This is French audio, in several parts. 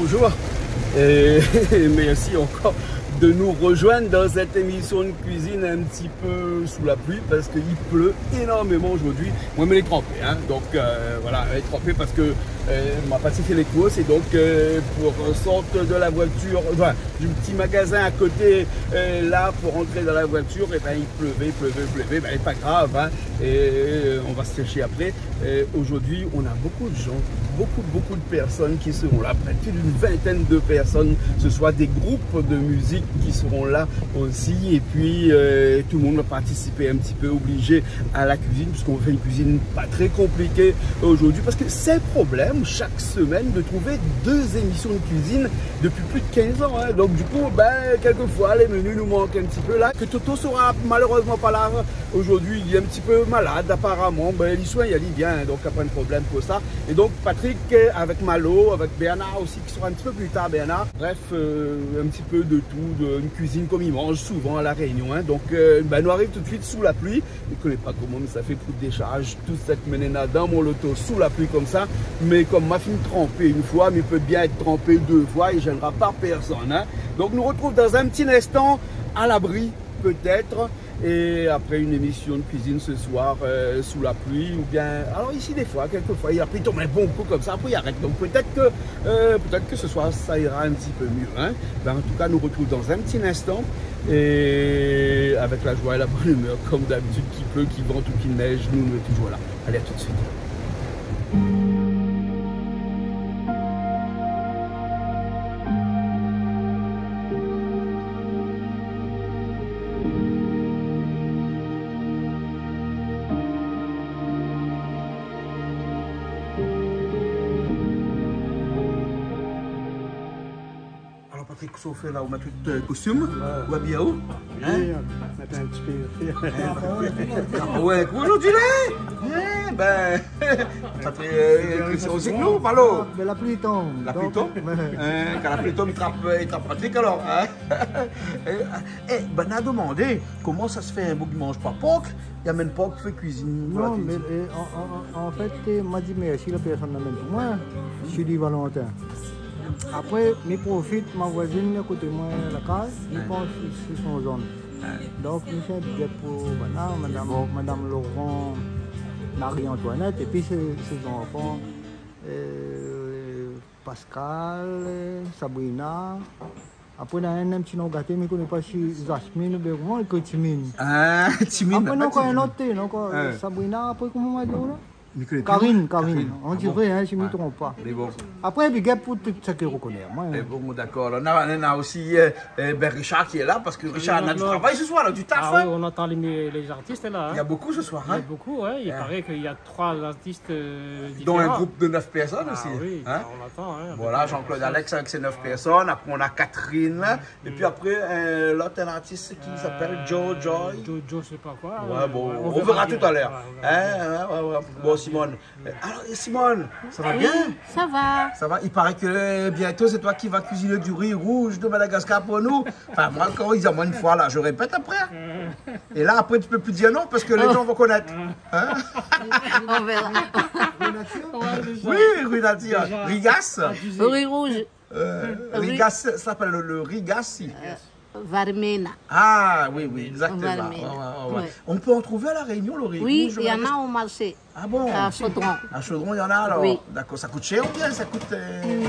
bonjour et merci encore de nous rejoindre dans cette émission de cuisine un petit peu sous la pluie parce qu'il pleut énormément aujourd'hui. Moi, je l'ai trempé, hein. Donc voilà, elle est trempée parce que ma pâtisserie fait les courses et donc pour sortir de la voiture, enfin, du petit magasin à côté, là pour rentrer dans la voiture, et ben il pleuvait, ben c'est pas grave, hein, et on va se sécher après. Aujourd'hui, on a beaucoup de gens, beaucoup de personnes qui seront là, plus d'une vingtaine de personnes, ce soit des groupes de musique qui seront là aussi, et puis tout le monde va participer un petit peu obligé à la cuisine, puisqu'on fait une cuisine pas très compliquée aujourd'hui, parce que c'est le problème chaque semaine de trouver deux émissions de cuisine depuis plus de 15 ans, hein. Donc du coup, ben, quelquefois les menus nous manquent un petit peu là, que Toto sera malheureusement pas là aujourd'hui, il est un petit peu malade apparemment, ben, il soigne, il vient, donc il n'y a pas de problème pour ça, et donc Patrick avec Malo, avec Bernard aussi qui sera un petit peu plus tard, Bernard, bref, un petit peu de tout, une cuisine comme il mange souvent à La Réunion, hein. Donc ben, nous arrive tout de suite sous la pluie, je ne connais pas comment, mais ça fait coup de décharge, toute cette menena dans mon loto sous la pluie comme ça, mais comme ma fille trempée une fois, mais il peut bien être trempé deux fois, il ne gênera pas personne, hein. Donc nous retrouve dans un petit instant à l'abri peut-être, et après une émission de cuisine ce soir sous la pluie, ou bien, alors ici des fois, quelquefois, il a pris tomber un bon coup comme ça, après il arrête, donc peut-être que ce soir ça ira un petit peu mieux, hein. Ben, en tout cas, nous retrouve dans un petit instant, et avec la joie et la bonne humeur, comme d'habitude, qu'il pleut, qu'il vente ou qu'il neige, nous sommes toujours là. Allez, à tout de suite. Sauf là, on met tout le costume, ou habillé où? Oui, on met un petit peu. Ouais, aujourd'hui là? Ben, ça fait aussi que nous, Malo. Mais la pluie tombe. La pluie tombe? Quand la pluie tombe, il trappe Patrick alors. Ben, on a demandé comment ça se fait un bouc qui ne mange pas porc, il y a même porc qui fait cuisine. Non, mais en fait, il m'a dit merci, la personne n'amène pour moi. Je suis dit Valentin. Après, je profite, ma voisine à côté de moi, la case, je pense sur son zone. Donc, je fais un billet pour Madame Laurent, Marie-Antoinette, et puis ses enfants, Pascal, Sabrina. Après, on a un petit nom gâté, mais je ne connais pas si Jasmine ou Bergman, que Timine. Ah, Timine. Après, on a un autre, Sabrina, après, comment on va dire là? Karine, on dirait, hein, je ne me trompe pas. Bon. Après, il y a pour tout ce que je reconnais. Bon, d'accord. On a aussi Richard qui est là, parce que Richard a du travail ce soir, là, du taf. Ah oui, on entend les artistes là. Hein. Il y a beaucoup ce soir. Il y a beaucoup, ouais. Il paraît qu'il y a 3 artistes différents. Dont un groupe de 9 personnes aussi. Oui, hein? On l'entend. Hein, voilà, Jean-Claude Alex avec ses 9 personnes. Après, on a Catherine. Et puis après, l'autre artiste qui s'appelle Joe Joy. Joe, je sais pas quoi. Ouais, bon, on verra tout à l'heure. Bon, Simone. Alors, Simone, ça va bien? Ça va. Ça va? Il paraît que bientôt, c'est toi qui vas cuisiner du riz rouge de Madagascar pour nous. Enfin, moi, quand ils moi une fois, là, je répète après. Et là, après, tu peux plus dire non parce que les gens vont connaître. Hein? On verra. Oui, rue nature. Rigas. Riz rouge. Rigas, ça s'appelle le rigas. Varmena. Ah, oui, exactement. Ouais. On peut en trouver à La Réunion, le riz Oui, rouge? il y en a au marché. Ah bon? À Chaudron. À Chaudron, il y en a alors? Oui. D'accord. Ça coûte cher ou bien ça coûte...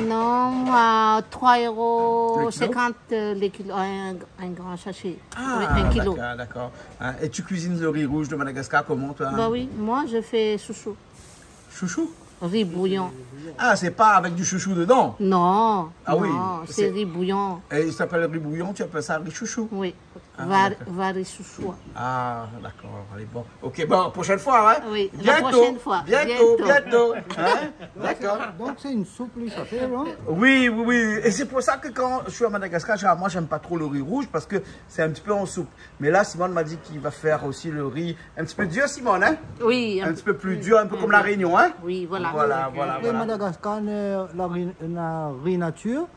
Non, à 3,50 € le kilo, un grand sachet. Ah, 1 kilo. D'accord. Hein, et tu cuisines le riz rouge de Madagascar comment, toi? Bah oui, moi je fais chouchou. Chouchou? Riz bouillon. Ah, c'est pas avec du chouchou dedans? Non. Ah oui, c'est riz bouillon. Et il s'appelle riz bouillon, tu appelles ça riz chouchou? Oui. Vari chouchou. Ah, d'accord, allez, bon. Ok, bon, prochaine fois, hein? Oui, bientôt, la prochaine fois. Bientôt. Hein? D'accord. Donc, c'est une soupe, ça fait, non? Oui. Et c'est pour ça que quand je suis à Madagascar, moi, j'aime pas trop le riz rouge parce que c'est un petit peu en soupe. Mais là, Simone m'a dit qu'il va faire aussi le riz un petit peu dur, Simone, hein? Oui. Un petit peu plus dur, un peu comme La Réunion, hein? Oui, voilà. Et Madagascar, la riz nature,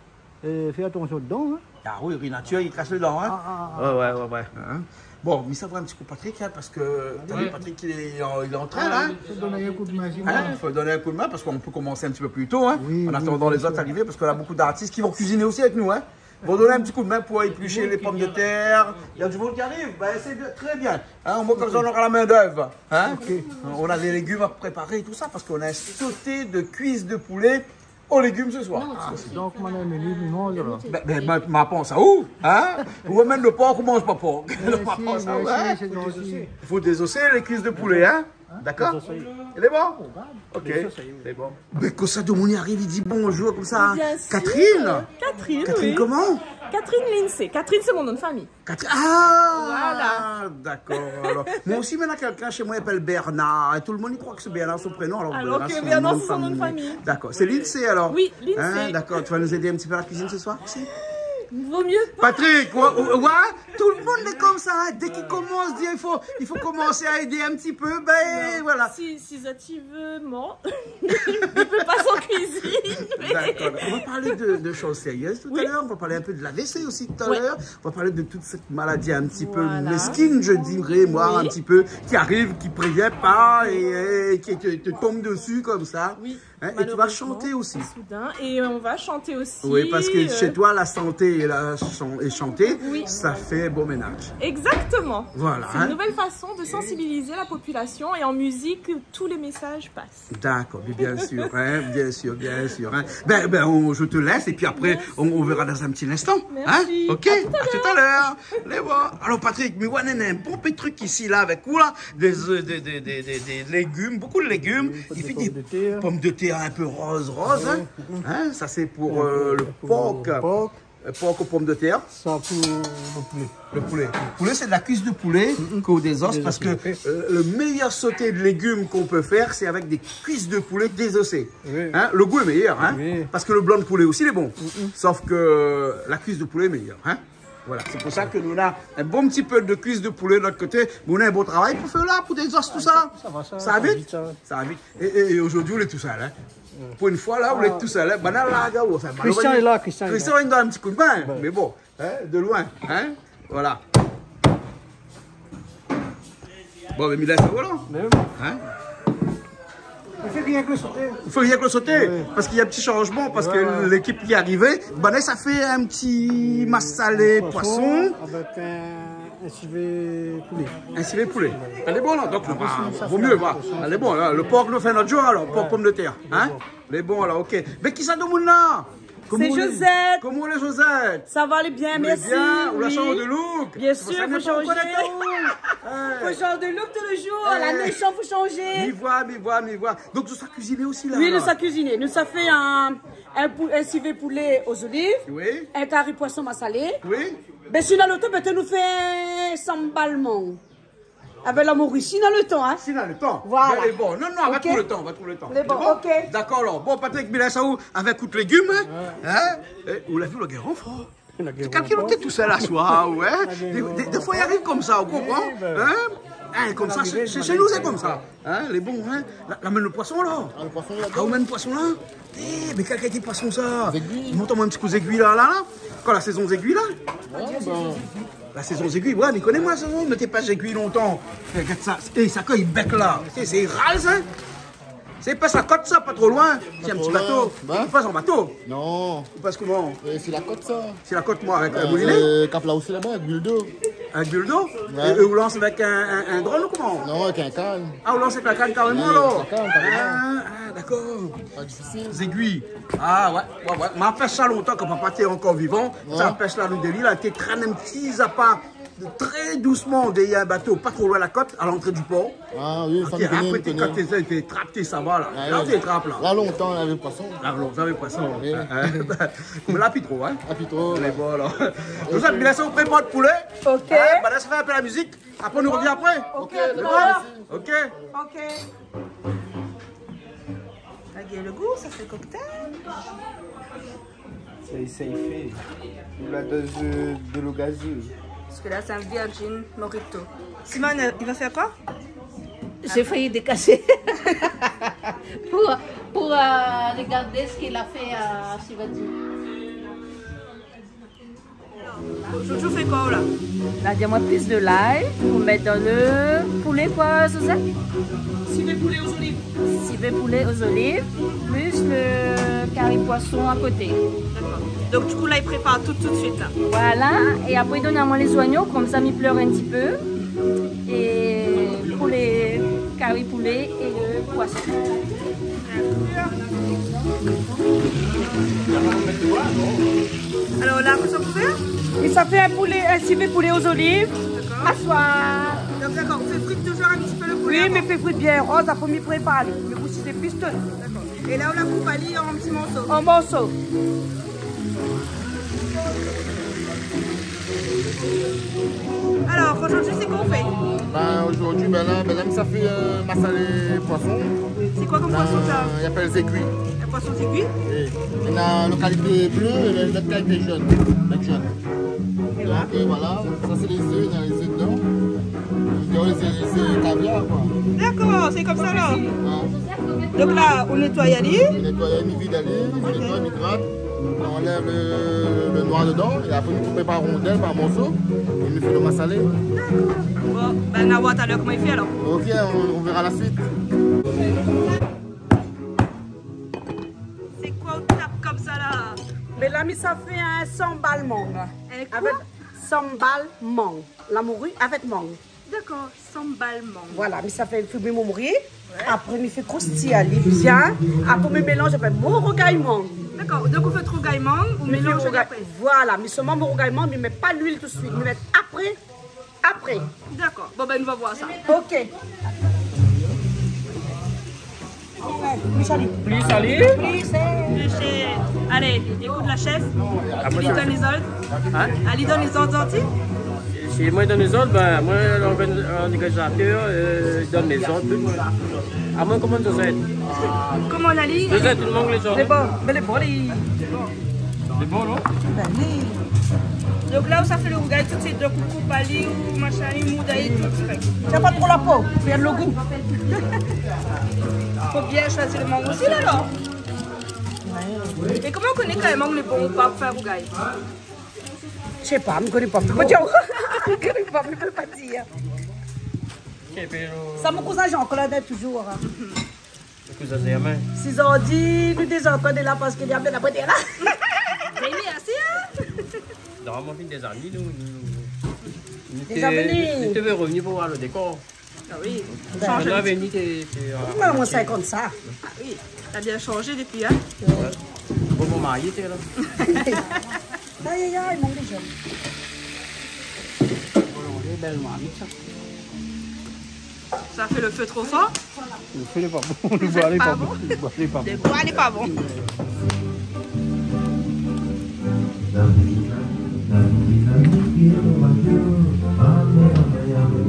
fais attention dedans, hein? Ah oui, riz nature, il casse le dent, hein? Ouais. Hein? Bon, mais ça va un petit coup Patrick, hein, parce que Patrick il est en train là. Il faut donner un coup de main. Il faut donner un coup de main parce qu'on peut commencer un petit peu plus tôt, hein, Oui, en attendant les autres arriver, parce qu'on a beaucoup d'artistes qui vont cuisiner aussi avec nous. Hein. Ils vont donner un petit coup de main pour éplucher les pommes de terre. Il y a du monde qui arrive, ben, c'est très bien. Hein, au moins comme ça on aura la main d'œuvre. Hein. On a des légumes à préparer et tout ça, parce qu'on a un sauté de cuisses de poulet aux légumes ce soir. Donc, mon menu, il mange là. Ma pense à où? Hein? Ou même le porc, on mange pas porc. Merci, Hein? c'est gentil. Il faut désosser les cuisses de poulet, hein? D'accord? Il est bon? Ok, il est bon. Mais quand ça, Domoni arrive, il dit bonjour comme ça. Bien sûr. Catherine? Catherine, Catherine oui. comment? Catherine Lindsay. Catherine, c'est mon nom de famille. Catherine. Ah! Voilà. D'accord. Alors, moi aussi, maintenant, quelqu'un chez moi s'appelle Bernard. Et tout le monde y croit que c'est Bernard son prénom. Alors que Bernard, c'est son nom de famille. D'accord. C'est Lindsay alors? Oui, Lindsay. Hein? D'accord. Tu vas nous aider un petit peu à la cuisine ce soir aussi? Vaut mieux pas. Patrick, ouais, tout le monde est comme ça. Hein. Dès qu'il commence, il faut commencer à aider un petit peu. Ben voilà. Si tu veux, moi, il peut pas sans cuisine. D'accord. On va parler de choses sérieuses tout à l'heure. On va parler un peu de la WC aussi tout à l'heure. On va parler de toute cette maladie un petit peu mesquine, je dirais, moi, un petit peu, qui arrive, qui prévient pas et qui te tombe dessus comme ça. Oui. Hein, et tu vas chanter aussi. Soudain. Et on va chanter aussi. Oui, parce que chez toi, la santé et chanter, Oui. ça fait bon ménage. Exactement. Voilà. C'est une nouvelle façon de sensibiliser la population et en musique, tous les messages passent. D'accord, bien sûr, hein, bien sûr, bien sûr. Hein. Je te laisse et puis après, on verra dans un petit instant. Merci. Hein? Ok, à tout à l'heure. Les bons. Alors Patrick, mais on a un bon petit truc ici, là, avec quoi là? Des légumes, beaucoup de légumes. Il fait des pommes de terre un peu rose, hein. Hein? Ça c'est pour le porc. Porc aux pommes de terre. Ça pour le poulet. Le poulet. Le poulet, c'est de la cuisse de poulet qu'au des os, parce que le meilleur sauté de légumes qu'on peut faire, c'est avec des cuisses de poulet désossées. Oui. Hein? Le goût est meilleur, hein? Oui. Parce que le blanc de poulet aussi, il est bon. Sauf que la cuisse de poulet est meilleure. Hein? Voilà, c'est pour ça que nous avons un bon petit peu de cuisse de poulet de l'autre côté. On a un beau travail pour faire là, pour des os, tout ça. Ça va vite. Ça va vite. Et aujourd'hui, on est tout seul. Hein? Pour une fois, là, on est tout seul. Hein? Christian est là, Christian. Christian, il donne un petit coup de main. Mais bon, hein? De loin. Hein? Voilà. Bon, mais Mila, ça va là? Hein? Il fait rien que le sauter. Il faut rien que le sauter, parce qu'il y a un petit changement, parce que l'équipe qui est arrivée, ça fait un petit massalé poisson. Avec un civet poulet. Un civet poulet. Elle est bonne là, donc vaut mieux, va. Elle est bonne, là. Le porc nous fait notre jour alors, porc pomme de terre. Hein? Elle est bonne là, ok. Mais qui ça demande là? C'est Josette. Comment est Josette? Ça va aller bien, merci. Bien, on la Oui. change de look. Bien sûr, faut changer. Faut changer de look tout le jour. La neige, faut changer. M'y vois. Donc, nous sommes cuisinés aussi là. Oui, nous sommes cuisinés. Nous sommes fait un civet poulet aux olives. Oui. Un carré poisson massalé. Oui. Ben, si dans le temps, nous fait sambalment. Avec la Mauricie dans le temps, hein. Si dans le temps. Voilà. Elle est bon. Non, on va trouver le temps, on va trouver le temps. Elle est bon, ok. D'accord, alors. Bon, Patrick Bilasaou, avec tout légumes, hein. Vous l'avez vu, le guéron, frère? C'est quelqu'un qui est tout seul à soi, ouais. Des fois, il arrive comme ça, on comprend? Hein, comme ça, chez nous, c'est comme ça. Hein, les bons, hein. Là, mène le poisson, là. Le poisson, là. Ah, on mène le poisson, là. Eh, mais quelqu'un qui poisson, ça. Montre-moi un petit coup d'aiguille, là. Quand la saison des aiguilles, là. La saison des aiguilles, ouais, mais connais-moi la saison, ne t'es pas aiguilles longtemps. Regarde ça. Et ça, quand il bec, là. C'est râle, ça. C'est pas sa côte, ça, pas trop loin. C'est un petit bateau. Tu passes en bateau. Non. Tu passes comment? C'est la côte, ça. C'est la côte, moi, avec un moulinet. Cap là aussi, là-bas, avec bulle d'eau. Avec bulle d'eau? Ouais. Et vous lance avec un drone ou comment? Non, avec un canne. Ah, vous lance avec la canne carrément, Oui, là? avec la canne, carrément. Ah, d'accord. Pas difficile. Les aiguilles. Ah, ouais. Mais on pêche ça longtemps quand papa était encore vivant. Ça pêche là, le délit, là, tu traînes un petit zappa. Très doucement, il y a un bateau pas trop loin de la côte, à l'entrée du port. Ah oui, ça me Après, connaît. quand tu es trappé, ça va là. Là, tu es trappé là. Là, longtemps, on avait le poisson. Là, vous avez poisson. Oui. Mais là, plus trop, hein. Ah, puis trop. On est bon, alors. Nous avons laissé au prépart de poulet. Ok. Bah, là, ça fait un peu la musique. Après, on nous revient après. Ok, C'est bon? Ok. Ok. Regardez le goût, ça fait cocktail. Ça y fait. La dose de l'eau gazeuse. Parce que là, c'est un Virgin Mojito. Simone, il va faire quoi? J'ai failli décasser pour regarder ce qu'il a fait à Sivati. Jojo fait quoi là? Là, dis-moi plus de l'ail pour mettre dans le poulet, quoi, Suzanne? Civet poulet aux olives. Civet poulet aux olives, plus le curry poisson à côté. D'accord. Donc du coup là, il prépare tout de suite là. Voilà, et après, donne-moi les oignons, comme ça, m'y pleure un petit peu. Et pour les curry poulet et le poisson. Alors là, qu'est-ce que vous faites? Et ça fait un civet poulet aux olives. D'accord. Assoir. Donc d'accord, vous faites frire toujours un petit peu le poulet. Oui, mais fait frites bien rose, après m'y préparer. Mais vous c'est des pistons. D'accord. Et là, on la coupe à lire en petits morceaux. En morceaux. Alors aujourd'hui, c'est quoi on fait? Ben, aujourd'hui, ben là, ça fait massalé poisson. C'est quoi comme poisson ça? Il appelle les aiguilles. Un poisson aiguille? Et on a la qualité bleue et la qualité jaune. Et voilà, ça c'est les œufs, il y a les œufs dedans. C'est caviar quoi. D'accord, c'est comme ça là. Ouais. Donc là, on nettoie à lire. On nettoie, on vide à l'île, on nettoie, on gratte, on enlève le noir dedans et après on coupe par rondelles, par morceaux et on fait le massalé. Bon, ben on va voir tout à l'heure comment il fait alors. Ok, on verra la suite. C'est quoi on tape comme ça là? Mais là, mais ça fait un sambal mangue. Un quoi? Avec sambal mangue. La morue avec mangue. D'accord, sambal mangue. Voilà, mais ça fait fumer mon morue. Après, il fait croustiller bien. Après, me mélange avec mon rogaille mangue. D'accord, donc on fait trop gaïman, on mélange après. Voilà, mais seulement mon rogaille mangue, mais met pas l'huile tout de suite. Mais met après. Après. D'accord, bon ben on va voir ça. Ok. Plus salé. Plus salé. Allez, écoute la chef. Tu lui donnes les ordres. Hein? Elle lui donne les ordres entiers. Si moi donne les ordres, ben, moi l'organisateur donne les ordres. À moi, comment ça être? Comment on a dit? Josette, il manque les ordres. Les bons, mais les bons, les... C'est bon, non? Donc là où ça fait le rougail tout de suite, donc on coupe à lire ou machin, moudaï, tout ça. Tu pas trop la peau, faire le goût. Faut bien choisir le mangue aussi là, alors. Mais comment on connaît quand même mangue le bon ou pas pour faire rougail? Je sais pas, je ne connais pas. Je ne connais pas, je ne peux pas dire. Ça, mon cousin Jean, qu'on l'a toujours. Le cousin, c'est la main. 6 ans, 10, nous descendons de là parce qu'il y a bien la beauté là. J'ai aimé assez, hein? Dans mon film des amis, nous Des amis. tu veux revenir pour voir le décor. Ah oui, Ben, changé. On a venu, t'es... Moi, c'est comme ça. Ah oui, t'as bien changé depuis, hein? Pour mon mari, t'es là. Aïe, aïe, aïe, mon déjà. Ça fait le feu trop fort. Le feu n'est pas bon, le bois n'est pas bon. Le bois n'est pas bon. Le bois n'est pas bon.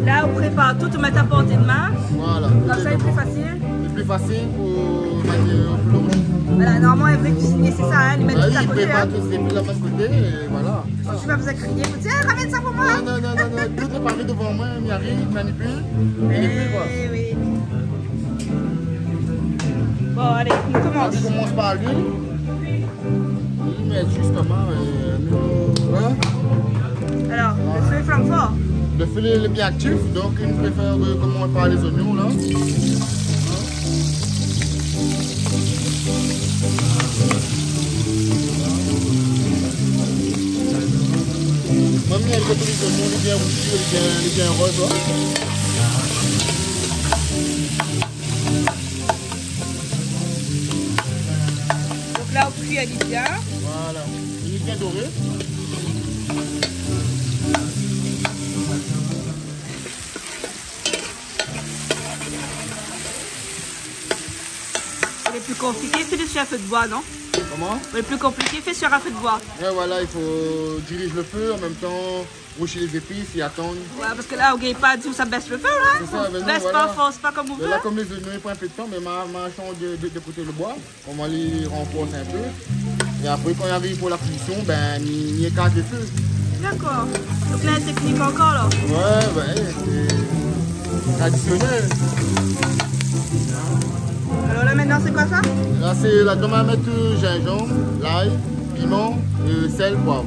Là, on prépare tout, on met à portée de main. Voilà. Comme ça, c'est plus facile. C'est plus facile pour manier plonge. Voilà, normalement, un vrai cuisinier, c'est ça, hein, ils mettent Bah, tout à il côté. prépare Hein. tout, c'est plus la main côté et voilà. Si tu vas vous crier, vous dites, hey, ramène ça pour moi. Non, tout est paré devant moi, il arrive, il manipule, et il fait quoi. Eh oui. Bon, allez, on commence. On commence par lui. Il met justement voilà. Alors, le feu est flamme fort. Le filet est bien actif, donc il préfère commencer par les oignons là. Même il y a le côté des oignons, il est bien rougi, il est bien rose là. Donc là, on cuit à bien. Voilà, il est bien doré. Le plus compliqué, c'est sur un feu de bois, non? Comment? Le plus compliqué, fait sur un feu de bois. Et voilà, il faut diriger le feu, en même temps roucher les épices et attendre. Ouais, parce que là, au gamepad, ça baisse le feu, là. C'est ça, Baisse pas, force pas comme on veut. Là, comme les oignons, il prend un peu de temps, mais marchons de côté le bois. On va les renforcer un peu. Et après, quand il arrive pour la cuisson, ben, il y a casse le feu. D'accord. Donc là, la technique encore, là. Ouais, ben, c'est traditionnel. Alors là, maintenant, c'est quoi ça? Là, c'est la tomate, gingembre, l'ail, piment, sel, poivre.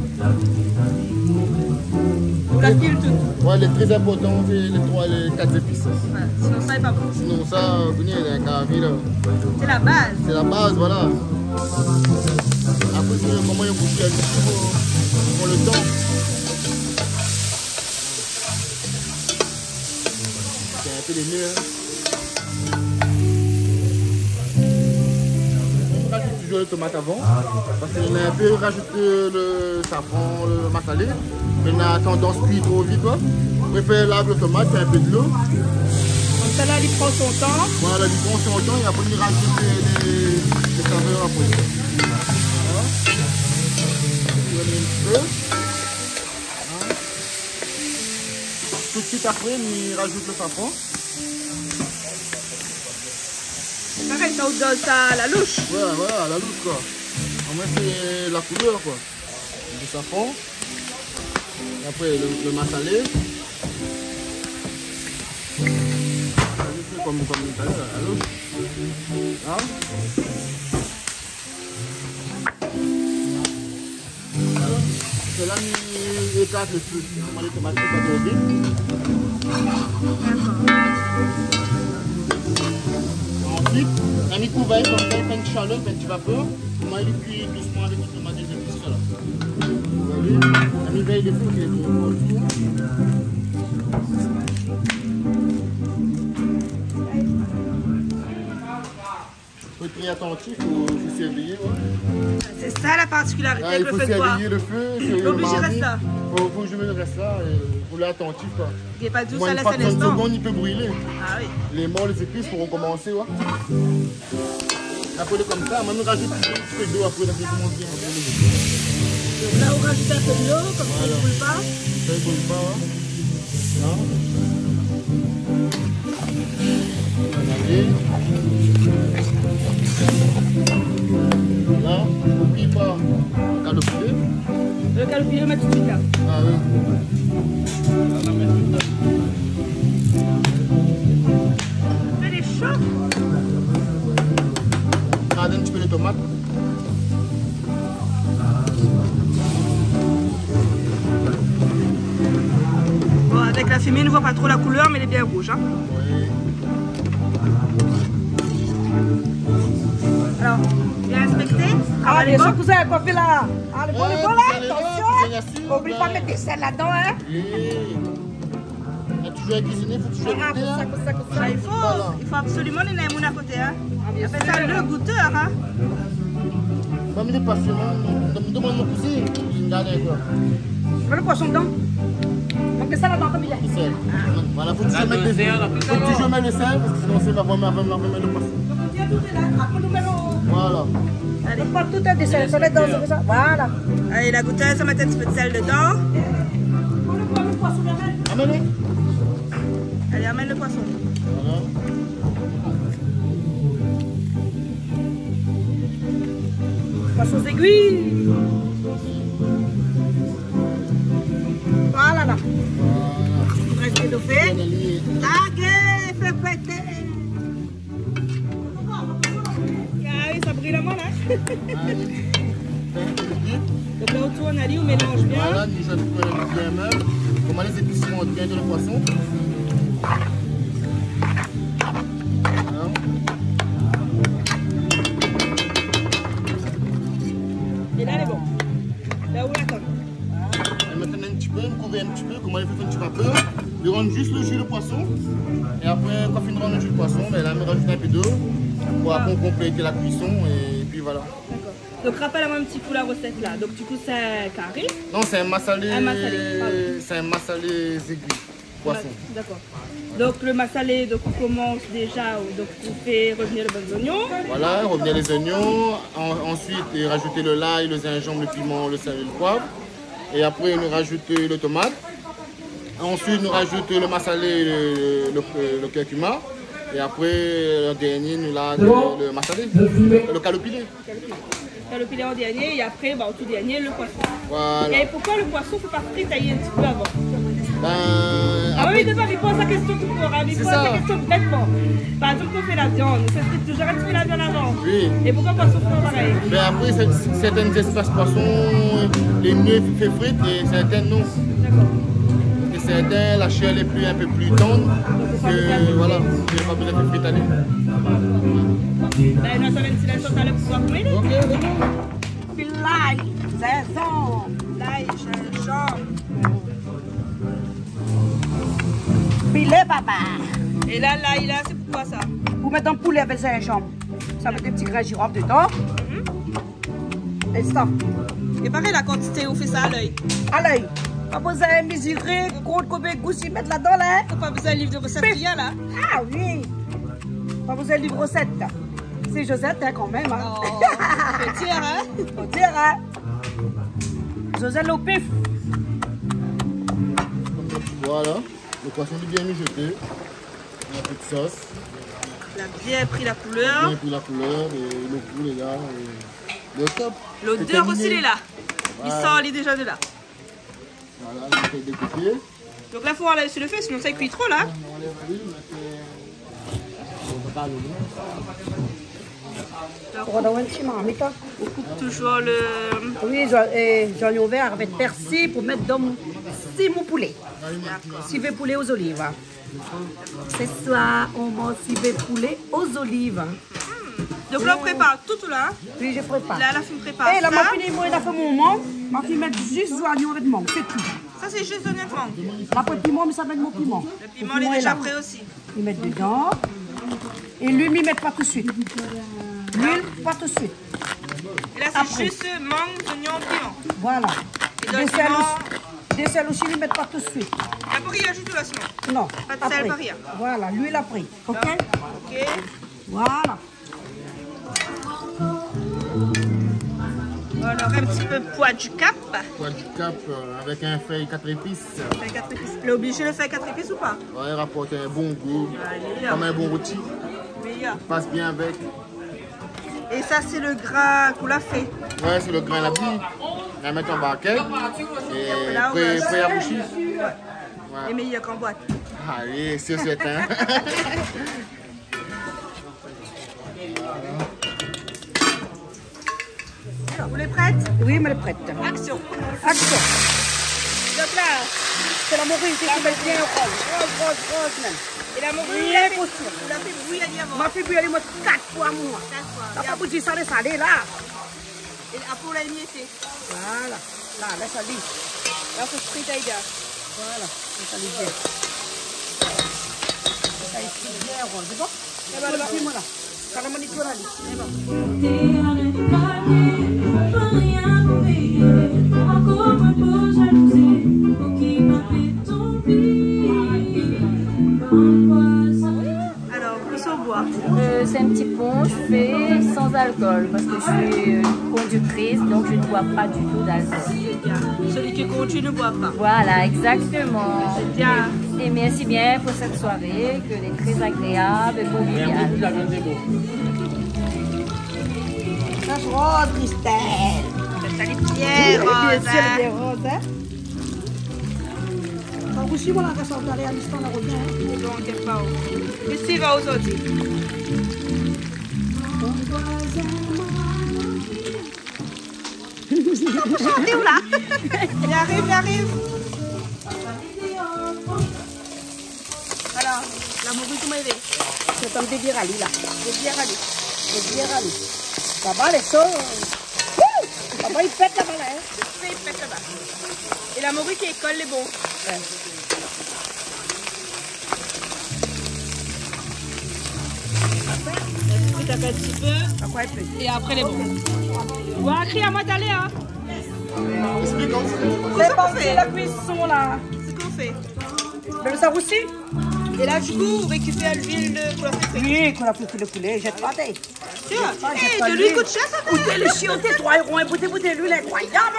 Ou la pile toute. Ouais, les très importants, c'est les 4 épices. Ouais, sinon ça n'est pas bon. Sinon ça, venez, il y a un carré là. C'est la base. C'est la base, voilà. Après, c'est comment il y a beaucoup pour le temps. C'est un peu les nœuds. On rajoute toujours les tomates avant. Parce qu'on a un peu rajouté le safran, le massalé. Mais on a tendance à cuire trop vite. On préfère laver le tomate, un peu de l'eau. Comme ça là, il prend son temps. Voilà, il prend son temps et après il rajoute les saveurs après. Voilà. On met un petit peu. Voilà. Tout de suite après, il rajoute le safran. Pareil, ça vous donne ça à la louche. Voilà, voilà, la louche quoi. On met c'est la couleur quoi. Du safran. Et après le massalé. Comme tout à l'heure, la louche. Là. C'est là qu'il éclate le truc. On les tomates pas trop vite. Ensuite, on a couvert comme ça, il fait une chaleur, fait une petite vapeur. On va les cuire doucement avec les tomates et les épices là. Vous voyez, on a veille les fous qui est au four. Il faut être très attentif, il faut surveiller. Ouais. C'est ça la particularité Ah, avec il le faut feu de bois. surveiller le feu. L'obligé reste là. Il faut que je me reste là et il faut être attentif. Quoi. Il n'est pas doux, Moi, ça une laisse fois un 30 instant. secondes, il peut brûler. Ah oui. Les morts, les épices pourront commencer. Ouais. Après, comme ça, maintenant, on rajoute un petit peu d'eau après, ça commence bien. Donc là, on rajoute un peu de l'eau, comme ça, il ne brûle pas. Ça, il ne brûle pas. Là. Là, n'oublie pas le calopilé. Le calopilé, on met tout de suite là. Ah oui. Elle est chaude. Regardez un petit peu les tomates. Bon, avec la fumée, on ne voit pas trop la couleur, mais elle est bien rouge. Hein. Oui. Alors, bien inspecté. Ah, les bien sûr bons. que vous avez pas fait là. Ah, le bon, Ouais, le bon là, vous allez voir, attention. Oublie pas de mettre des sels là-dedans, hein. Oui. Il y a toujours à cuisiner, il faut toujours Ah, goûter. Hein. comme ça. Ah, il faut absolument les naïmounes à côté. Hein. On fait ça le goûteur. Hein. Comme il est passionnant, on me demande mon cousin, il me garde quoi. Je veux le poisson dedans. Donc, ça là-dedans, comme il est. Le sel. Voilà, il faut toujours mettre le sel. Faut toujours mettre le sel, parce que sinon c'est pas vraiment mettre le poisson. Donc, on tient tout est là. Après, nous mettons. Voilà. Allez, pas tout est des sels. Ça là-dedans, c'est ça. Voilà. Allez, la goûteuse, ça met un petit peu de sel dedans. Le poisson, bien. Amenez. Allez, amène le poisson. Voilà. Poissons aiguilles. Voilà là. Reste étoffé. Laguez, fais péter. Ah oui, ça brille la main là. Donc là autour, on a dit, on mélange bien. Voilà, nous je bien même. Comment les épices montent bien dans le poisson. Voilà. Et là, elle est bon. Là où on attend. Et maintenant un petit peu, on couvre un petit peu, comment il fait un petit vapeur. Il rentre juste le jus de poisson. Et après, quand il rentre le jus de poisson, ben là, on rajoute un peu d'eau pour après compléter la cuisson et puis voilà. D'accord. Donc rappelle-moi un petit peu la recette là. Donc du coup, c'est un carré. Non, c'est un massalé. Un massalé, pardon. C'est un massalé aigu, poisson. D'accord. Donc le massalé, donc on commence déjà, donc on fait revenir les bons oignons. Voilà, revenir les oignons. Ensuite, rajouter le l'ail, le gingembre, le piment, le sel et le poivre. Et après, nous rajouter le tomate. Ensuite, nous rajouter le massalé, le curcuma. Et après, le dernier, nous là, le massalé, le calopilé. Le filet en dernier et après, bah, au tout dernier, le poisson. Voilà. Et pourquoi le poisson ne faut pas fritailler un petit peu avant? Ben, Ah oui, d'abord, il pose la question tout court, hein, il C'est pose ça. la question bêtement. Par exemple, on fait la viande, on fait toujours un petit peu la viande avant. Oui. Et pourquoi le poisson fait pareil? Ben après, certaines espèces poissons, les nœuds fait frites et certaines non. D'accord. certain, la chair est un peu plus tendre. Que voilà, il n'y a pas besoin de fritaner. Là, nous savons si la sauce allait pouvoir couler. Ok, Puis l'ail, zinzon, l'ail, gingembre. Filet, papa. Et là, l'ail, là, c'est pourquoi ça? Pour mettre un poulet avec gingembre. Ça met des petits grains de girofle dedans. Et ça, Et pareil, la quantité, on fait ça à l'œil. à l'œil. Pas besoin de mesurer, compte combien de gousses ils mettent là-dedans, là. Faut pas besoin de livre de recette qu'il y a là. Ah oui. Pas besoin de livre recette. C'est Josette, hein, quand même. Hein. Oh, faut dire, hein? Faut dire, hein. Josette au pif. Voilà, le poisson est bien mijoté. Un peu de sauce. Il a bien pris la couleur. Bien pris la couleur et le goût, les gars. Et le top. L'odeur aussi, il est là. Il sort, il est déjà de là. Voilà, on fait découper. Donc là, il faut enlever sur le feu, sinon ça cuit trop là. On enlève l'huile, On va un petit marmite. On coupe toujours le... Oui, j'en ai ouvert avec persil pour mettre dans mon poulet. Civet poulet aux olives. C'est ça, on mange civet poulet aux olives. Donc là, on prépare tout là. Oui, je prépare. Là, la fille prépare Et là, ça. ma fille, moi, elle a fait mon mangue. Ma fille met juste l'oignon avec mangue, c'est tout. Ça, c'est juste honnêtement. Après le piment, mais ça met mon piment. Le piment, il est déjà prêt aussi. Ils mettent dedans. Et l'huile, ils mettent pas tout de suite. L'huile, pas tout de suite. Et là, c'est Après. juste mangue, oignon, piment. Voilà. Et dans le Des sels piment, aussi. Des sels aussi, ils mettent pas tout de suite. la pourrie, il ajoute tout là sinon. Non. Pas de sel, après. pas rien. Voilà, l'huile après. OK? Ok. Voilà. Alors, un petit peu poids du cap. Poids du cap avec un feuille 4 épices. Fait 4 épices. Il est obligé de faire 4 épices ou pas? Ouais, rapporte un bon goût. Allez, Comme un bon rôti. meilleur. Passe bien avec. Et ça, c'est le gras qu'on l'a fait. Ouais, c'est le grain la bille. On va mettre en barquette. Et là, on prêt va- à boucher. Et meilleur qu'en boîte. Allez, c'est certain. Alors, vous les prête? Oui, mais elle est prête. Action. Action. Donc là, C'est la morue qui se met bien au rose. Rose même. et la morue, Bien costaud. vous l'avez fait bouillir avant. Ma fille, elle moi 4 fois moi. 4 fois. T'as pas bouti salé là. Et après, on l'a émietté. Voilà. Là, laisse aller. Là, faut friter les gars. Voilà. Laisse aller bien. Ça est bien rose. C'est bon? Eh ben, le moi là. Quand la manicure là. C'est bon. Alors, plus au bois. C'est un petit punch fait sans alcool parce que je suis conductrice, donc je ne bois pas du tout d'alcool. Celui qui conduit ne boit pas. Voilà, exactement. Bien. Et merci bien pour cette soirée, qu'elle est très agréable et conviviale. Ça se rose, Christelle. Ça les pierres, Bien rose, sûr, hein. des roses, hein. Ça aussi, voilà, ça sort d'aller à l'instant, la revient. Donc, quelque part. Qu'est-ce qu'il va aujourd'hui? Chantez où là? Il arrive, il arrive. Alors, la morue, comment elle est? C'est comme des virali, là. Des bières à l'eau. Des virali. Là-bas, les sauts. Là-bas, ils pètent là-bas, là. Hein. C'est fait là-bas. Et la morue qui école les bons. Ouais. Tu tapes un petit peu. À quoi elle peut? Et après les bons. Ouais, crie à moi d'aller, hein. C'est parti, la cuisson, là. C'est ce qu'on fait. Même ça aussi? Et là, du coup, vous récupérez l'huile pour la friture. Oui, qu'on a fait le poulet, jette pas d'œil. Tu vois? jette Eh, pas de l'huile l'huile. coûte cher, ça. Goûtez le chioté, 3 euros, un bouteille l'huile incroyable.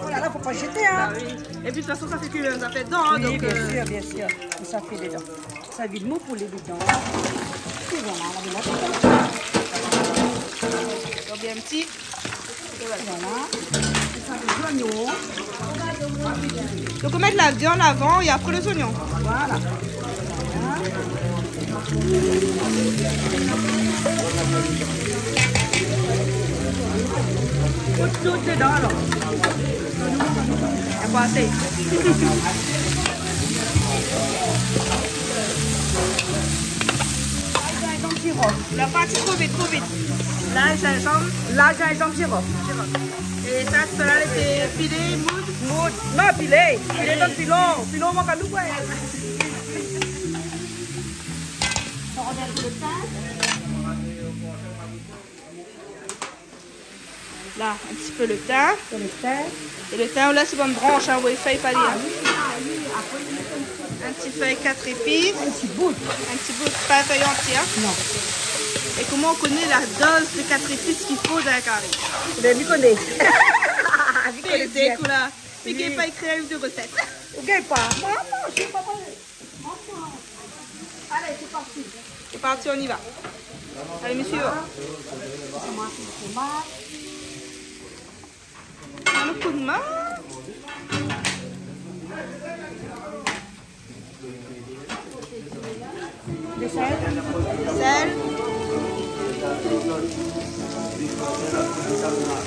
Oh là là, faut pas jeter, hein. Ah oui. Et puis de toute façon, ça fait cuire, ça fait dedans. Hein, Oui, donc, bien sûr. Et ça fait dedans. Ça vide mon poulet dedans. Et voilà, on va mettre donc bien petit. Et voilà. voilà. Et ça fait des oignons. Donc on met de la viande avant et après les oignons. Voilà. Tout dedans, alors. Et pas assez. girofle. La partie trop vite, trop vite. L'ail, gingembre. L'ail, gingembre, girofle. Et ça, cela était pilé, mousse. Mood. Non, pilé. Pilé dans le pilon. Pilon, moi, quand nous voyons. Là, un petit peu le thym. Le thym. Et le thym, là, c'est bonne branche, hein, oui, feuille pas lire. Un petit feuille 4 épices. Un petit bout. Un petit bout, pas feuille entière. Non. Et comment on connaît la dose de 4 épices qu'il faut dans un carré? Mais lui connaît. C'est cool là. Mais qui n'est pas écrit un livre de recettes. Vous gagnez pas. Maman, je sais pas. Allez, c'est parti. C'est parti, on y va. Allez, monsieur. Un coup de main. Des sel. Sel.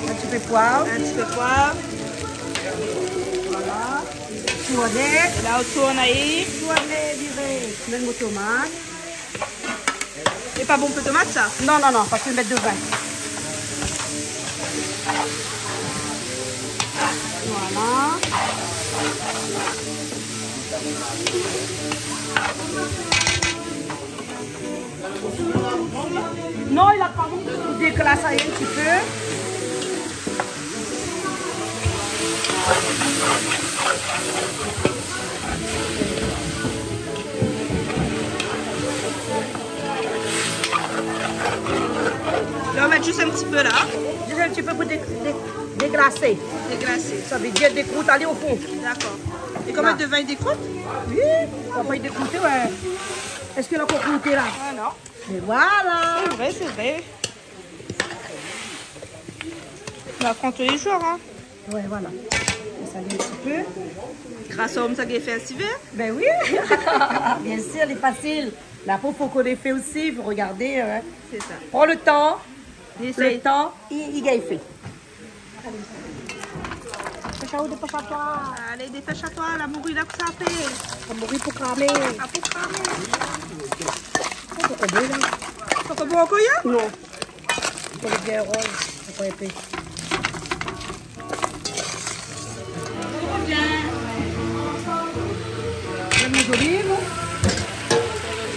Un petit peu de poivre. Un petit peu de poivre. Voilà. Tourner. Et là, on tourne ahí. Tourner, direct. Même tomate. C'est pas bon peu de tomate, ça? Non, non, non, parce que je vais mettre de vin. Voilà. Non, il a pas beaucoup de déclassé un petit peu. Là, on va mettre juste un petit peu là. Juste un petit peu pour déglacer. Déglacé. Ça veut dire décroute, aller au fond. D'accord. Et combien de vin décroute? Oui, on va pas y décrouter, ouais. Est-ce qu'il a encore croûté là? Ah non. Et voilà. C'est vrai, c'est vrai. On apprend tous les jours, hein. Ouais, voilà. On salue un petit peu. Grâce à homme, ça qui est fait un petit verre. Ben oui. Bien sûr, il est facile. La peau, faut qu'on les fait aussi. Il faut regarder. C'est ça. Prends le temps. Essaye. Le temps, il est fait. Dépêche-toi. Allez, dépêche-toi, la morue là que ça fait. On va mourir pour cramer. Ah, pour cramer. Pourquoi bien, là? Faut que bon encore, hein? Non. Pour le bien rose. C'est pas épais. Les olives.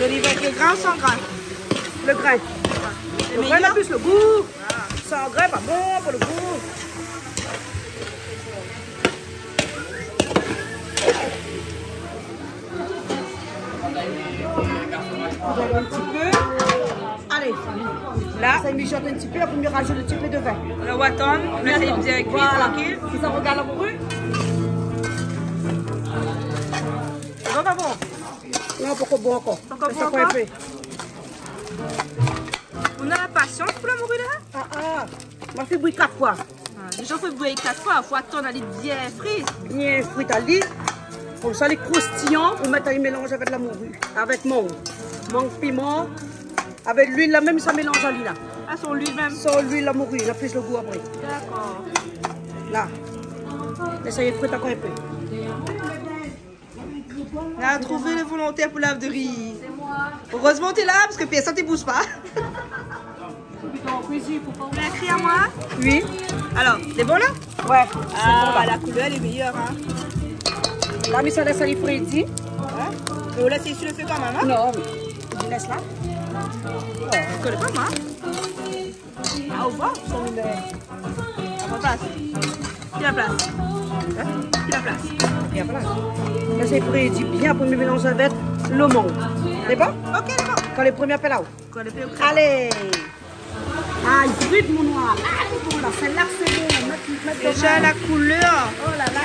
L'olive avec le grain ou sans grain? Le grain. Le grain, meilleur? en plus, le goût. Sans grain, pas bon pour le goût. Un petit peu. Allez, là, ça mijote un petit peu. Après, on rajoute un petit peu de vin. Le waton, on essaye de dire cuit, Voilà. tranquille. Si ça regarde la morue. C'est bon, pas bon? Non, pourquoi bon encore? Pourquoi Ça bon fait encore? un peu. On a la patience pour la morue là? Ah. On fait bouillir 4 fois. Les gens font bouillir 4 fois, il faut attendre à l'être bien frise. Bien fruit à lit. Comme ça, les croustillants, on met un mélange avec la morue. Avec mangue, piment. Avec l'huile, là même, ça mélange à l'huile là. Ah, sur lui-même? Sans l'huile, la morue, il a plus le goût après. D'accord. Là. Essayez de fruit encore un peu. On a trouvé le volontaire pour l'ave de riz. Heureusement, t'es là parce que personne ne bouge pas. Tu as écrit à moi? Oui. Alors, c'est bon là? Ouais. Ah, bah, la couleur elle est meilleure. Hein. Là, mais ça laisse aller frédit. Et on laisse ici le feu quand même. Hein? Non, je laisse là. Je connais pas moi. Ah, au revoir. À ma place. Qui la place? Hein? Qui la place? Et voilà. Là, c'est frédit bien pour me mélanger avec le mangue. C'est bon? Ok, d'accord. Quand les premiers appellent là-haut. Quand le feu Allez. Ah, il brûle mon noir. Ah, bon, là, celle-là, c'est bon. Mettre déjà la couleur. Oh là là.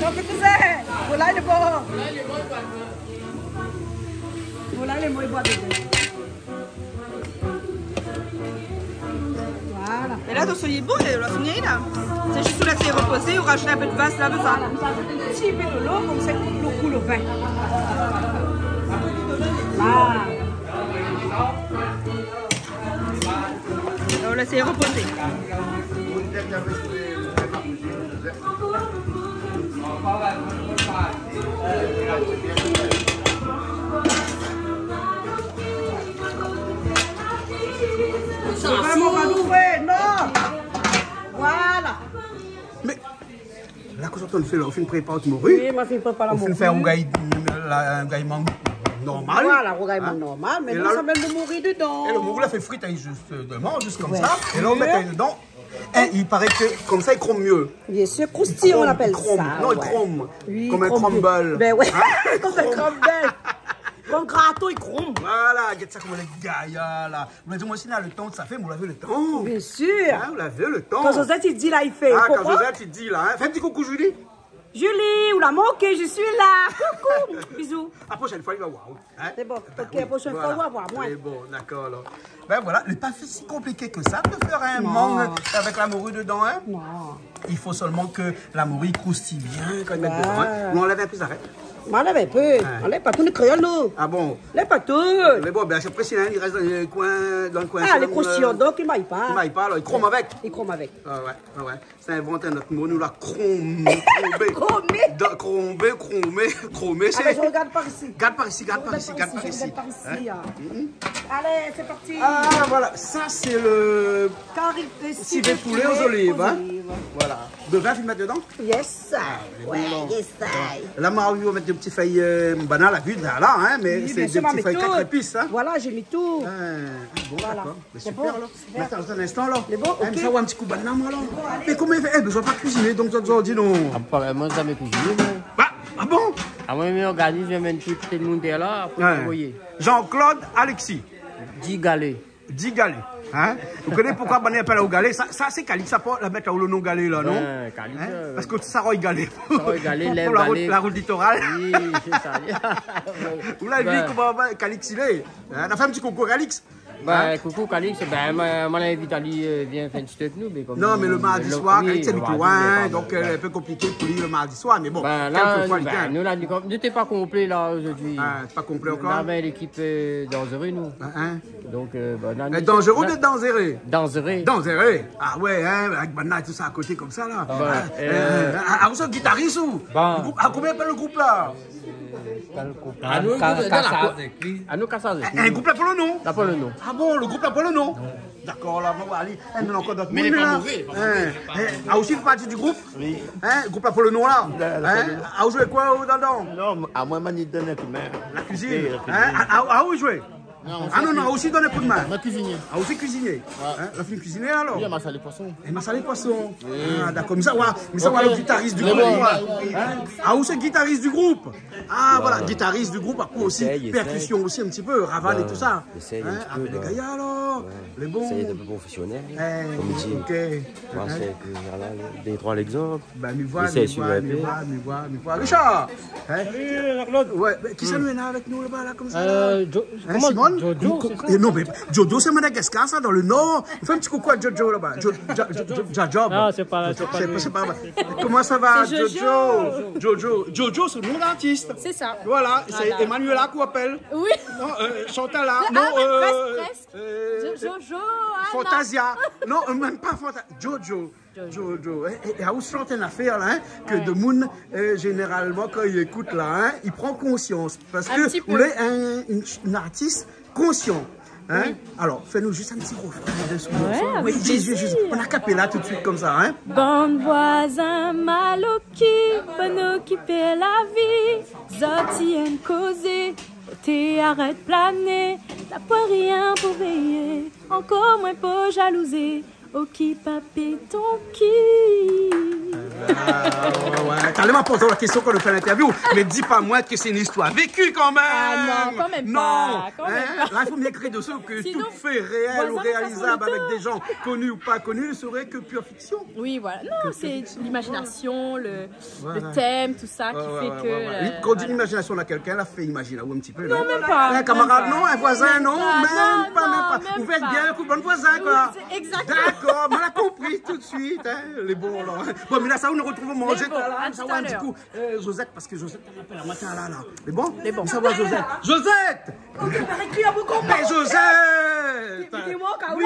Donc, qu'est-ce que c'est? Voilà, il est bon. Voilà, il est bon, il boit dedans. Voilà. Mais là, ton soleil est bon, on l'a fini là. C'est juste là, c'est reposé, on rajoute un peu de vase là, mais ça. Un petit peu de l'eau, comme ça, le coup, le vin. Là. On laisse reposer. Vraiment pas d'ouvrir, non. Voilà. Mais là, quand on fait là, on fait une préparation de morue. Oui, ma fille prépare la On morue. fait un gaillement normal. Voilà, un gaillement normal, mais Et nous, là, ça met le morue dedans. Et le morue là fait frite justement, juste comme Ouais. ça. Et là, on met dedans. Et il paraît que comme ça, il chrome mieux. Bien sûr, croustillant, on appelle ça. Non, il ouais. chrome. Oui, Comme un crumble. Ben ouais, Hein? comme un crumble. Comme gratteau, il crumble. Voilà, regarde ça comme les gars là. Vous avez dit, moi aussi, là, le temps que ça fait, vous l'avez le temps. Bien sûr. Hein, vous l'avez le temps. Quand Josette, il dit là, il fait. Ah, il quand comprend? Josette, il dit là. Hein. Fais un petit coucou, Julie. Julie, ou la manqué, je suis là. Coucou. Bisous. La prochaine fois, il va voir. Hein? C'est bon. Ben Ok, la prochaine fois, on va voir. Moi. C'est bon, d'accord alors. Ben voilà, il n'est pas si compliqué que ça de faire un mangue avec la morue dedans. Hein? Non. Il faut seulement que la morue croustille bien quand il met Ouais. dedans. Hein? On enlève un peu, arrête. M'enlève un peu. Enlève pas tout le créole, nous. Ah bon? Enlève pas tout. Mais bon, ben après, sinon, il reste dans le coin. Ah, les croustillants, donc, il m'aille pas. Il m'aille pas, alors il chrome avec. Il chrome avec. Ah ouais, ouais. C'est inventé notre mot, nous la chromé. Chromé, c'est... Allez, je regarde par ici. Garde par ici, garde par ici, garde par Je ici. regarde par ici. Allez, c'est parti. Ah voilà, ça c'est le Carré civet poulet aux olives. Hein? Voilà. De 20 tu le mets dedans? Yes, ouais, yes, Là, moi, on va mettre des petits feuilles banales à vue là, hein, mais Oui, c'est bien des sûr, petits mais feuilles tout. 4 épices. Hein? Voilà, j'ai mis tout. Bon, Voilà. d'accord. Mais C'est super, bon, là. super. Maintenant, dans un instant, là. C'est bon, ok. Ça va un petit coup de banane, moi, là. Mais comment il fait? Eh, besoin pas cuisiner, donc ça dit non. Apparemment, ça me cuisine. Ah bon? Ah, moi, je regarde, je mets tout le monde là, après, Ouais. vous voyez. Jean-Claude Alexis. 10 galets. 10 galets. Hein? Vous connaissez pourquoi on appelle au galet? Ça c'est cali, ça peut la mettre au nom galet là, non? Ouais, cali, Hein? Parce que ça rend galet. rend galet, lève Pour la galet. route littorale. Oui, c'est ça. Vous l'avez vu comment Calix il est? On a fait un petit coucou Calix. Bah, coucou Calix, ben, moi l'invite à lui, viens faire un petit truc nous. Mais comme Non, mais le mardi soir, oui, Calix le habite mardi, loin, mais donc pas- c'est un peu compliqué pour lui le mardi soir, mais bon, Ben là, quelquefois il ben, vient. nous là, n'était pas complet là aujourd'hui. Ah, c'est pas complet On encore? avait l'équipe dangereux nous. Hein? Donc, ben, là, Mais dangereux ou dangereux? Dangereux. Dangereux. Ah ouais, hein, avec Banana et tout ça à côté comme ça là. Ah, vous êtes guitariste ou? Bon. Combien appelle le groupe là? À nous, Kassazé. Un groupe là pour le nom? T'as pas le nom. Ah bon, le groupe là pour le nom? D'accord, là, on va aller. On a encore d'autres monde là. Ah, aussi, vous partie du groupe? Oui. Hein, le groupe là pour le nom là? Hein? Ah, vous jouez quoi dedans? Non, à moi, je donne un coup de main. La cuisine. Hein? Ah, où vous jouez? Ah non, non, aussi donner un coup de main. Ma cuisinier. Ah, aussi cuisinier. Hein? La fille cuisinier alors? Oui, elle m'a salé poisson. Et m'a salé poisson. Ah, d'accord. Mais ça, le guitariste du groupe. Hein? Ah, où c'est le guitariste du groupe? Ah, voilà, guitariste du groupe. Après aussi, percussion aussi un petit peu, Raval et tout ça. Essaye Hein? Ah, mais les gars alors, les bons. C'est un peu professionnel. Eh, Comme métier. ok. Moi, c'est que, voilà, des trois l'exemple. Ben, m'y vois, Essaye m'y sur vois, le m'y EP. vois, m'y vois, m'y vois. Richard! Hein? Ouais, mais qui ça nous est avec nous là-bas, là, comme ça? Là? Hein, Simone? Jojo, Non, mais Jojo, c'est Madagascar, ça, dans le nord. On fait un petit coucou à Jojo là-bas. Jojo. Non, c'est pas C'est pas Comment ça va, C'est Jojo? Jojo, c'est le nom d'artiste. C'est ça. Voilà, c'est Voilà. Emmanuela qu'on appelle. Oui. Non, Chantala. Ah, Non, presque. Jojo, Anna. Fantasia. Non, même pas Fantasia. Jojo. Et à où se chante une affaire là, hein, que de Moon, généralement, quand il écoute là, hein, il prend conscience. Parce Un que petit peu. vous êtes un artiste conscient. Hein? Alors, fais-nous juste un petit refrain dessus. Ouais, avec plaisir. On a capé là tout de suite comme ça. Hein? Bon voisin mal bonne occupé la vie, Zoti aime causer, t'es arrête planer, t'as pas rien pour veiller, encore moins pour jalouser, qui papé ton qui. Ouais. T'as l'air posé la question quand on fait l'interview, mais dis pas moi que c'est une histoire vécue quand même. Ah non, quand même pas. Quand même pas. Là, il faut bien créer de ceux que Sinon, tout fait réel ou voisin, réalisable passe-moi le avec des gens connus ou pas connus ne serait que pure fiction. Oui, voilà. Non, c'est l'imagination, le thème, tout ça qui fait que. Quand on dit l'imagination à quelqu'un, elle a fait imaginer un petit peu. Non, même pas. Un camarade, même non, pas. un voisin, non, Non, même pas. même Vous faites pas. bien le coup de bon voisin, quoi. Oui, c'est exactement. D'accord, on a compris tout de suite, hein, les bons, là. Bon, mais là, ça, on nous retrouve manger, bon, là, à ça tout va à un petit l'heure. coup. Josette, parce que Josette, elle appelle un matin, là, là. Les bons? Les bons. Ça va, Josette. Josette! On a écrit à beaucoup. Mais Josette! Dis-moi, Oui,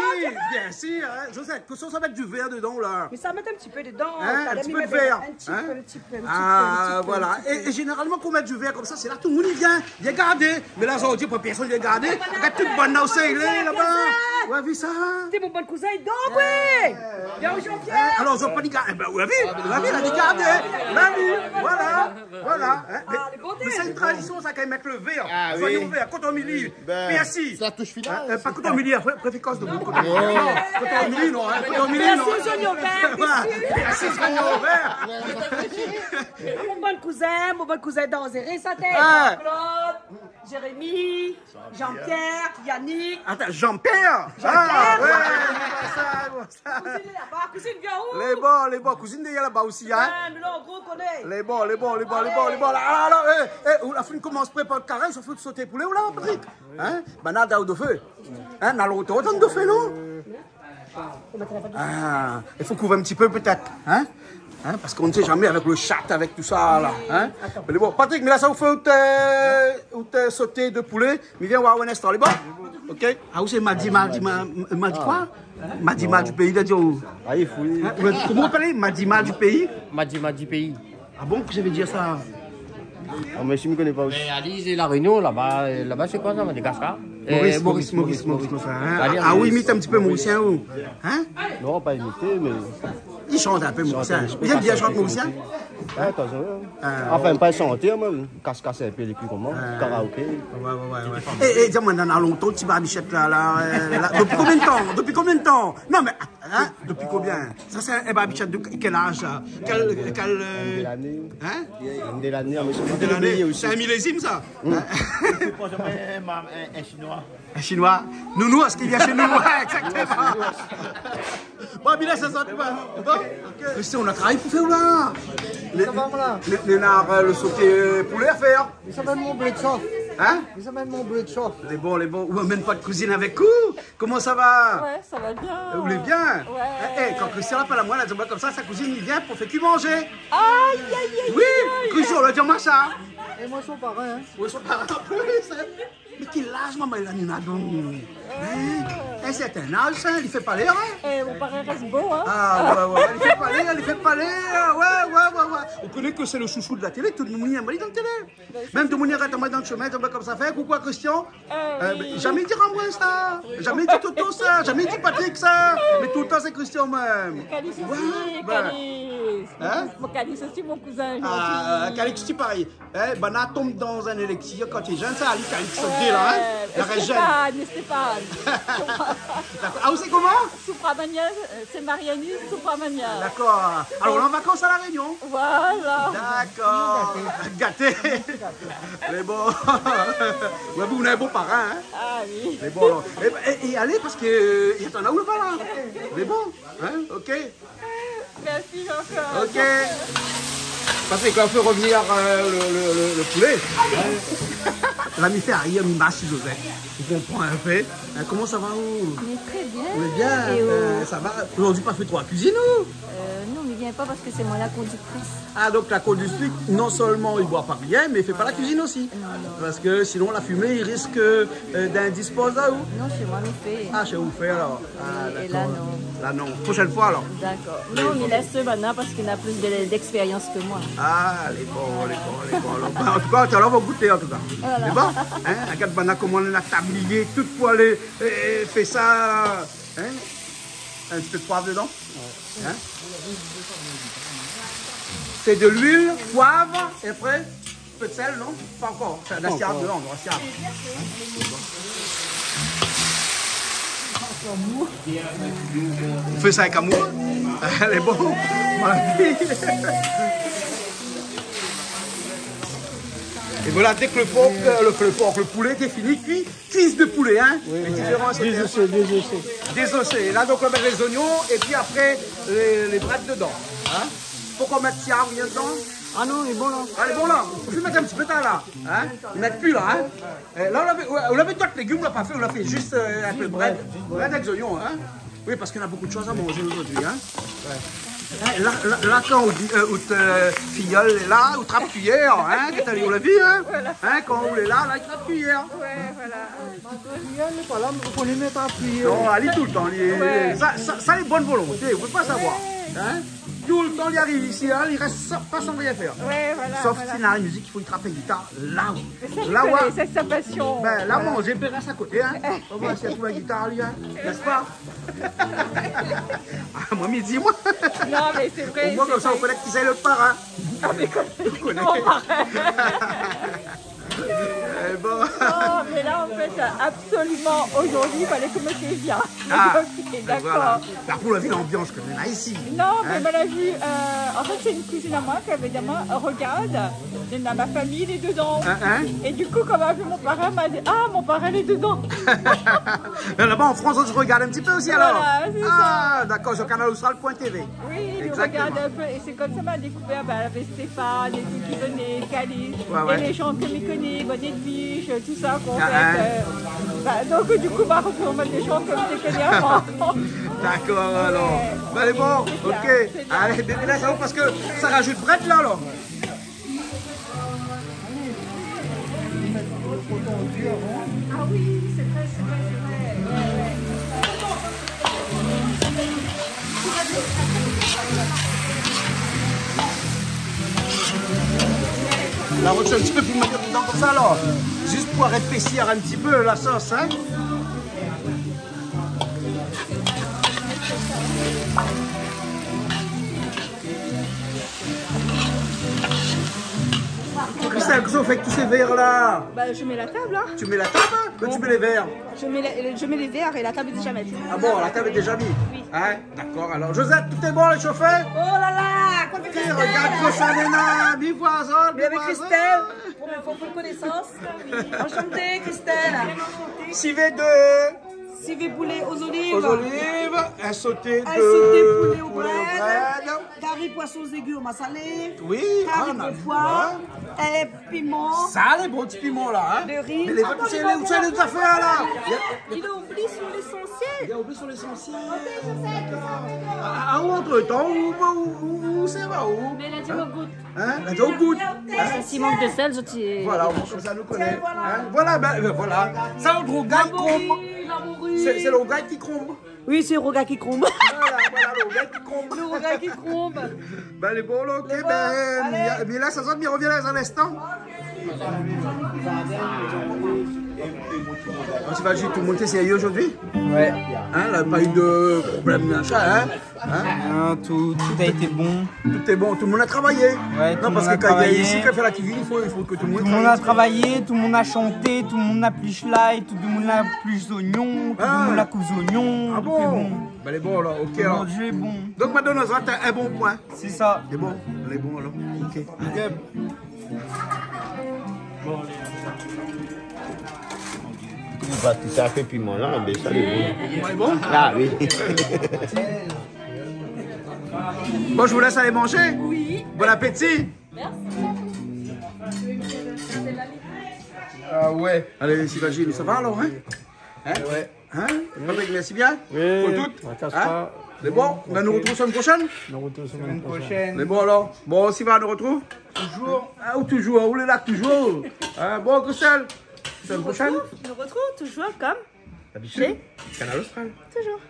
bien sûr. Hein. Josette, que ça va mettre du verre dedans, là. Mais ça met un petit peu dedans. Hein, un petit peu de verre. Un petit peu. Ah, voilà. Et généralement, quand on met du verre comme ça, c'est là tout le monde vient garder. Mais là, on dit pas personne vient garder. Regarde toute bonne là, c'est là-bas. Ouais, vu ça. T'es mon bon cousin, donc, oui. Viens au Jean-Pierre. Alors, ils ont pas dit garder. Ben, oui, la vie, elle a dit garder. La vie, voilà. Voilà. Mais c'est une tradition, ça, quand même, mettre le verre. Soyons verre, coton mili, PSI. C'est la touche finale. Pas coton mili, préfécence de vous. Coton mili, non. Coton mili, non. Merci, oignons verts. Merci, oignons verts. Mon bon cousin Danzéré, sa tête. Claude, Jérémy, Jean-Pierre, Yannick. Attends, Jean-Pierre. Cousine là-bas, cousine vient où? Les bons, cousine derrière là-bas aussi, hein. Mais là, en gros, on connaît. Les bons. Alors, la fin commence à préparer le carré, ça fait sauter poulet ou là, Patrick? Hein? Ben, nada ou de feu. Hein? N'a l'autre autant de feu, non? Ah, il faut couvrir un petit peu peut-être, hein? Hein? Parce qu'on ne sait jamais avec le chat, avec tout ça, là. Hein? Mais bon, Patrick, mais là, ça vous fait où t'es sauté de poulet, mais viens voir un instant, les bons? Ok? Ah, où c'est Madi quoi? Madi du pays, de où? Ah, il faut. Comment vous appelez Madi du pays? Madi pays. Ah bon, que j'avais dire ça? Ah, mais je ne connais pas aussi. Ali, c'est la Réunion, là-bas c'est quoi ça, Madagascar? Maurice. Ah oui, imite un petit peu mauricien, ou? Hein? Non, pas imité, mais. Il chante un peu mauricien. Il aime bien chanter mauricien? Ah, attention. Enfin, pas chanter, moi. Casse un peu les culs comme moi. Karaoké. Ouais. Et dis-moi, dans longtemps, tu vas Bichette là. Depuis combien de temps? Non, mais, hein? Depuis combien? Ça, c'est un Bichette de quel âge? De l'année. Hein? De l'année, de l'année. C'est un millésime, ça? Un chinois. Un chinois? Nounou, est-ce qu'il vient chez nous? Ouais, exactement. Bon, Bilal, ça sort pas. Bon, on a travaillé pour faire là. Les nards, le sauté poulet à faire. Ils s'appellent mon bleu de chauffe. Hein? Ils s'appellent mon bleu de chauffe. Les bons. Ou même pas de cousine avec vous. Comment ça va? Ouais, ça va bien. Vous voulez bien? Ouais. Quand Christian appelle à moi, elle dit comme ça, sa cousine, il vient pour faire qu'il manger. Aïe. Oui, Christian, on l'a dit moi ça. Et moi, son parrain. Hein. Oui, son parrain en plus. Mais quel âge, maman, il a mis là-dedans? Un certain âge, ça, il fait parler, hein? Mon parrain reste beau, hein? Ah, ouais, il fait parler, ouais. On connaît que c'est le chouchou de la télé, tout le monde y a mal dans la télé. Même tout le monde y a dans le chemin, comme ça fait, coucou à Christian. Jamais dit à moi ça, jamais dit Toto ça, jamais dit Patrick ça, mais tout le temps c'est Christian même. Calix aussi, Calix. Hein? Calix aussi, mon cousin. Calix, c'est pareil. Bana tombe dans un élixir quand il est jeune, ça, Ali, Calix, se dit là, hein? La région. Stéphane. Ah, vous savez comment? Soupramania, c'est Mariani Soupramania. D'accord. Alors, on est en vacances à La Réunion? Voilà. D'accord. Gâté. Les bons. Ouais, vous avez un beau parrain, hein? Ah oui. Les bons. Et allez, parce que il y en a où le là? Les bons. Hein? Ok. Merci encore. Ok. Patrick, on peut revenir le poulet. L'ami fait arrière, mi masse, Joseph. Tu comprends un peu. Comment ça va? Mais très bien. On est bien. Ça va. Aujourd'hui, pas fait trop à cuisiner, nous? Non, mais viens pas parce que c'est moi la conductrice. Ah, donc la conductrice, non seulement il boit pas rien, mais il fait pas la cuisine aussi. Non. Parce que sinon, la fumée, il risque d'indisposer à où? Non, chez moi, nous fait. Ah, chez vous fait alors. Ah, et là, non. Là, non. Prochaine fois alors. D'accord. Non, mais laisse maintenant parce qu'il a plus d'expérience que moi. Ah, les bons. En tout cas, tu vas goûter en tout cas. Voilà. C'est bon? Hein? Regarde maintenant comment on a tablié, tout poilé, fait ça. Hein? Un petit peu de poivre dedans. Hein? C'est de l'huile, poivre, et après, un peu de sel, non? Pas encore. C'est de la sciarde dedans, on va sciarde. On fait ça avec amour. Elle est bonne. Et voilà, dès que le poulet est fini, cuisse de poulet, hein? Désossé. Là, donc, on met les oignons et puis après, les brettes dedans. Hein? Faut qu'on mette tiare bien dedans. Ah non, il est bon là. Ah, il est bon là. On peut mettre un petit peu là. Hein? Il ne met plus là. Hein? Là, on avait d'autres légumes, on l'a pas fait. On l'a fait juste avec le bread avec les oignons. Hein? Oui, parce qu'on a beaucoup de choses à manger aujourd'hui. Hein? Ouais. Là, quand on dit, filleul est là, ou trappe cuillère, hein, on l'a vu, hein? Voilà. Hein, quand on est là, il trappe cuillère. Ouais, voilà. Il n'est pas là, mais il faut les mettre à cuillère. Non, elle est tout le temps. Ça, les bonnes volontés, vous ne pouvez pas savoir. Hein? Tout le temps, il arrive ici, hein, il reste pas sans rien faire. Ouais, voilà. Sauf si dans la musique, il faut y trapper une guitare là. Là où c'est sa passion. Ben, là, manger, il reste à côté. Hein. On va essayer de trouver la guitare, lui, hein. N'est-ce pas? Ah, moi, midi, moi. Non, mais c'est vrai. Au moins, comme ça, on connaît qui c'est le parrain. Ah, mais on connaît. Bon. Non, mais là, en fait, absolument, aujourd'hui, il fallait que monsieur vienne. Ah, ok, d'accord. Voilà. Par contre, la vie, l'ambiance que l'on a ici. Non, mais on l'a vu. En fait, c'est une cousine à moi qui avait dit regarde, il y a ma famille, il est dedans. Et du coup, quand on a vu mon parrain, m'a dit ah, mon parrain, il est dedans. Là-bas, en France, on se regarde un petit peu aussi alors. Voilà, c'est ça. D'accord, sur Canal Austral.tv. Oui, il regarde un peu. Et c'est comme ça m'a découvert avec Stéphane, et tout qui venait, Calice, et les gens que je connais, Bonnetviche, tout ça qu'on fait. Donc, du coup, par contre, on met des gens comme je connais avant. D'accord, alors. Ben, allez, bon, ok. Allez, bébé, là, ça va parce que ça rajoute brette là, alors. Ah oui, c'est vrai, c'est vrai, c'est vrai. La roche un petit peu plus mettre dedans comme ça alors. Juste pour épaissir un petit peu la sauce, hein. Christelle, qu'est-ce qu'on fait avec tous ces verres là? Bah, je mets la table là. Tu mets la table? Quand tu mets les verres? Je mets les verres et la table est déjà mise. Ah bon, la table est déjà mise? Oui. Hein? D'accord, alors Josette, tout est bon les chauffeurs? Oh là là, quoi de Christelle? Regarde ça, Nena, mi voisin, mais avec Christelle, pour une connaissance. Enchantée, Christelle. CV2. CV poulet aux olives. Aux olives, un sauté de poulet au bread. Carré poisson aigus au massalé. Oui, carré de pois. Et piment. Ça, les bons petits piments là. Hein? De riz. Mais les affaires là. Il a oublié sur l'essentiel. Il a oublié sur l'essentiel. Entre temps, où ça va où? Mais il a dit au goût. Hein? Il a dit au goût. S'il manque de sel, je t'y. Voilà, ça nous connaît. Voilà, voilà. Ça, le gros gars, c'est le gars qui crombe. Oui, c'est le gars qui crombe. Voilà, le gars qui crombe. Le gars qui crombe. Ben, les bons, ok, ben, mais là, ça sent, mais revient dans un instant. Tu vas tout le monde sérieux aujourd'hui? Ouais. Hein, là, pas eu de problème d'achat, hein? Non, tout a été bon. Tout est bon, tout le monde a travaillé. Ouais, non, parce que quand il y a ici, quand il fait la cuisine, il faut que tout le monde travaille. Tout le monde a travaillé, tout le monde a chanté, tout le monde a plus schlaï, tout le monde a plus oignons, tout le monde a cousu oignons. Ah bon? Ben, les bons, alors, ok. Alors. Le jeu est bon. Donc, maintenant, on a un bon point. C'est ça. C'est bon? Elle est bon, alors. Ok. Bon, bah, tout ça fait piment là, mais ça est bon. Ah oui. Bon, je vous laisse aller manger. Oui. Bon appétit. Merci. Ah ouais. Allez, Sylvagine, ça va alors, hein? Hein? Ouais. Hein? Merci bien. Oui. Pour toutes. Hein? C'est bon? On va nous retrouver semaine prochaine? Nous retrouvons semaine prochaine. C'est bon alors? Bon, Sylvain nous retrouve? Toujours. Ah, ou toujours? Où est là toujours? Hein? Bon, Christelle? Semaine prochaine? Nous retrouve toujours comme D'habitude. Canal Austral. Toujours.